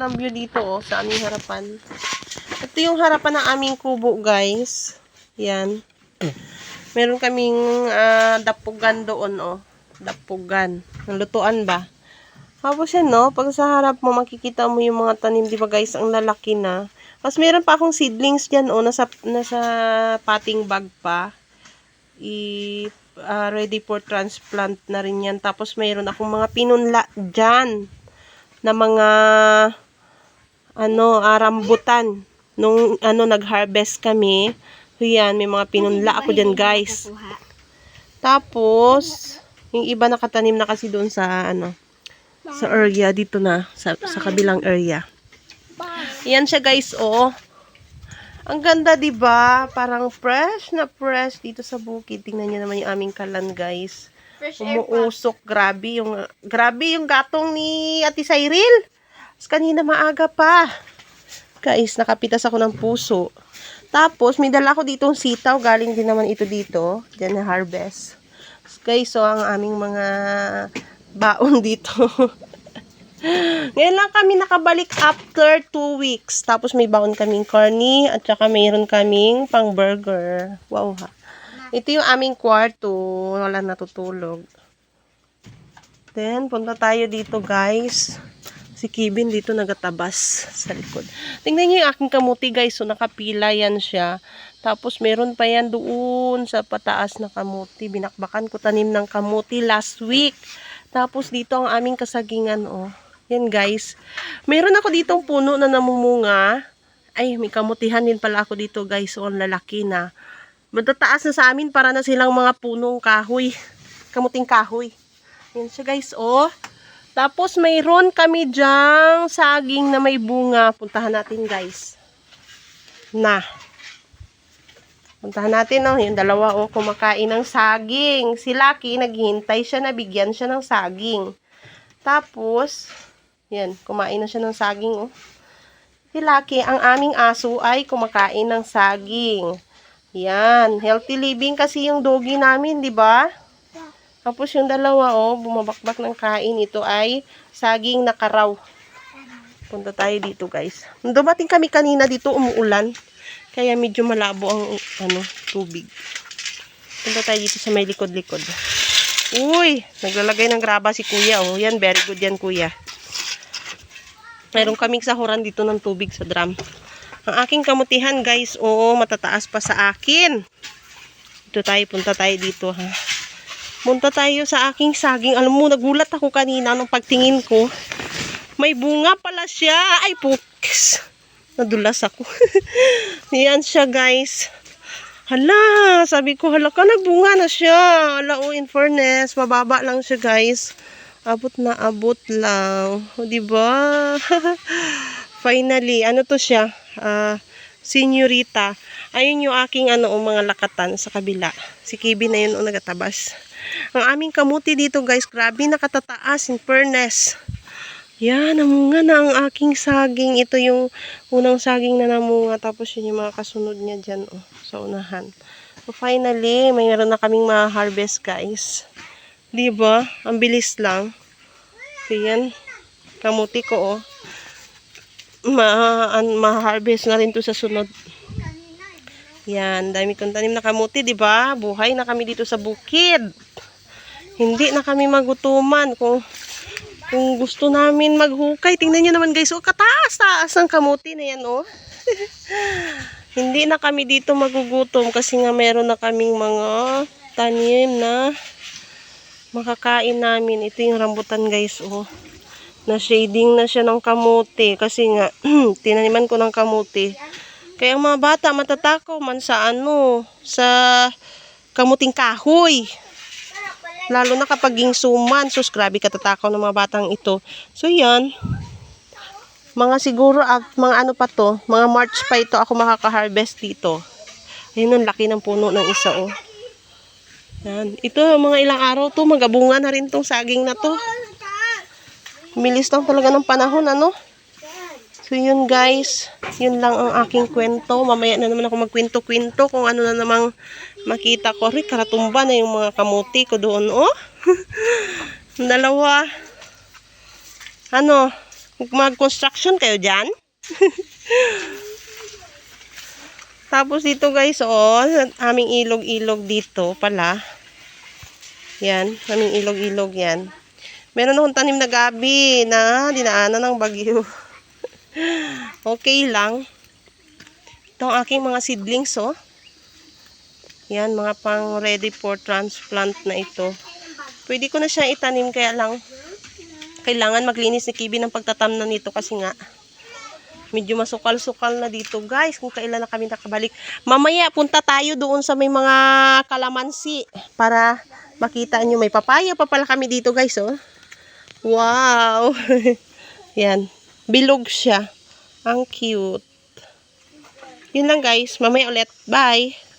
ng view dito, oh, sa aming harapan. Ito yung harapan ng aming kubo, guys. Yan. Meron kaming dapugan doon, oh. Dapugan. Nalutuan ba? Tapos yan, no? Pag sa harap mo, makikita mo yung mga tanim, di ba, guys? Ang lalaki na. Tapos meron pa akong seedlings dyan, oh. Nasa potting bag pa. Ready for transplant na rin yan. Tapos mayroon akong mga pinunla dyan na mga rambutan. Nung nag-harvest kami, so yan, may mga pinunla ako dyan, guys. Tapos yung iba nakatanim na kasi doon sa sa area dito na sa kabilang area. Yan siya, guys, oh. Ang ganda, 'di ba? Parang fresh na fresh dito sa bukid. Tingnan niyo naman yung aming kalan, guys. Umuusok, grabe yung gatong ni Ate Cyril. Kanina maaga pa. Guys, nakapitas ako ng puso. Tapos may dala ako ditong sitaw, galing din naman ito dito, diyan na harvest. Guys, so ang aming mga baon dito. Ngayon lang kami nakabalik after 2 weeks. Tapos may baon kaming corny at saka mayroon kaming pang burger. Wow ha. Ito yung aming kwarto. Wala natutulog. Then, punta tayo dito, guys. Si Kevin dito nagatabas sa likod. Tingnan niyo yung aking kamuti, guys. So, nakapila yan siya. Tapos, meron pa yan doon sa pataas na kamuti. Binakbakan ko tanim ng kamuti last week. Tapos, dito ang aming kasagingan, oh. Yan, guys. Meron ako ditong puno na namumunga. Ay, may kamutihan din pala ako dito, guys. So, ang lalaki na. Matataas na sa amin para na silang mga punong kahoy. Kamuting kahoy. Yan siya, guys, oh. Tapos, mayroon kami dyang saging na may bunga. Puntahan natin, guys. Puntahan natin, oh. Yung dalawa, oh, kumakain ng saging. Si Lucky, naghihintay siya na bigyan siya ng saging. Tapos, yan, kumain na siya ng saging, oh. Si Lucky, ang aming aso ay kumakain ng saging. Yan, healthy living kasi yung doggy namin, di ba? Tapos yung dalawa, oh, bumabakbak ng kain. Ito ay saging na karaw. Punta tayo dito, guys. Dumating kami kanina dito, umuulan. Kaya medyo malabo ang tubig. Punta tayo dito sa may likod-likod. Uy, naglalagay ng graba si kuya, oh. Yan, very good yan, kuya. Mayroon kaming sahuran dito ng tubig sa drum. Ang aking kamutihan, guys, oo, matataas pa sa akin. Punta tayo dito, ha. Punta tayo sa aking saging. Alam mo, nagulat ako kanina nung pagtingin ko. May bunga pala siya. Ay, pukis. Nadulas ako. Yan siya, guys. Hala, sabi ko, hala ka, nagbunga na siya. Hala, oh, in fairness, mababa lang siya, guys. Abot na abot lang. O, diba? Finally, ano to siya? Senyorita. Ayun yung aking mga lakatan sa kabila. Si Kevin na yun, nagatabas. Ang aming kamuti dito, guys, grabe nakatataas, in fairness. Yan, namunga na ang aking saging. Ito yung unang saging na namunga. Tapos yun yung mga kasunod niya dyan, oh, sa unahan. So, finally, mayroon na kaming ma-harvest, guys. Diba? Ang bilis lang. So, yan. Kamuti ko, oh. Ma-harvest na rin to sa sunod. Yan. Dami kong tanim na kamuti, diba? Buhay na kami dito sa bukid. Hindi na kami magutuman. Kung gusto namin maghukay, tingnan nyo naman, guys. Oh, kataas-taas ang kamuti na yan, oh. Hindi na kami dito magugutom kasi nga meron na kaming mga tanim na makakain namin. Ito yung rambutan, guys, oh. Na shading na siya ng kamuti kasi nga tinaniman ko ng kamuti. Kaya ang mga bata matatakaw man sa sa kamuting kahoy. Lalo na kapag gingsuman. Sus, grabe katatakaw ng mga batang ito. So, yan. Mga siguro, mga pa to, mga March pa ito ako makaka-harvest dito. Ayun, ang laki ng puno ng isa, oh. Yan. Ito, mga ilang araw to, magabunga na rin tong saging na to. Milis lang talaga ng panahon, So, yun, guys. Yun lang ang aking kwento. Mamaya na naman ako magkwento-kwento kung ano na namang makita ko. Rin, karatumba na yung mga kamuti ko doon, oh. Dalawa. Mag-construction kayo dyan. Tapos dito guys, oh, aming ilog-ilog dito pala. Yan, aming ilog-ilog yan. Meron akong tanim na gabi na dinaanan ng bagyo. Okay lang. Ito ang aking mga seedlings, oh. Yan, mga pang ready for transplant na ito. Pwede ko na siya itanim, kaya lang kailangan maglinis ni Kibi ng pagtatamnan nito kasi nga medyo masukal-sukal na dito guys kung kailan na kami nakabalik. Mamaya punta tayo doon sa may mga kalamansi para makita nyo. May papaya pa pala kami dito guys, oh. Wow. Yan. Bilog siya. Ang cute. Yun lang guys. Mamaya ulit. Bye.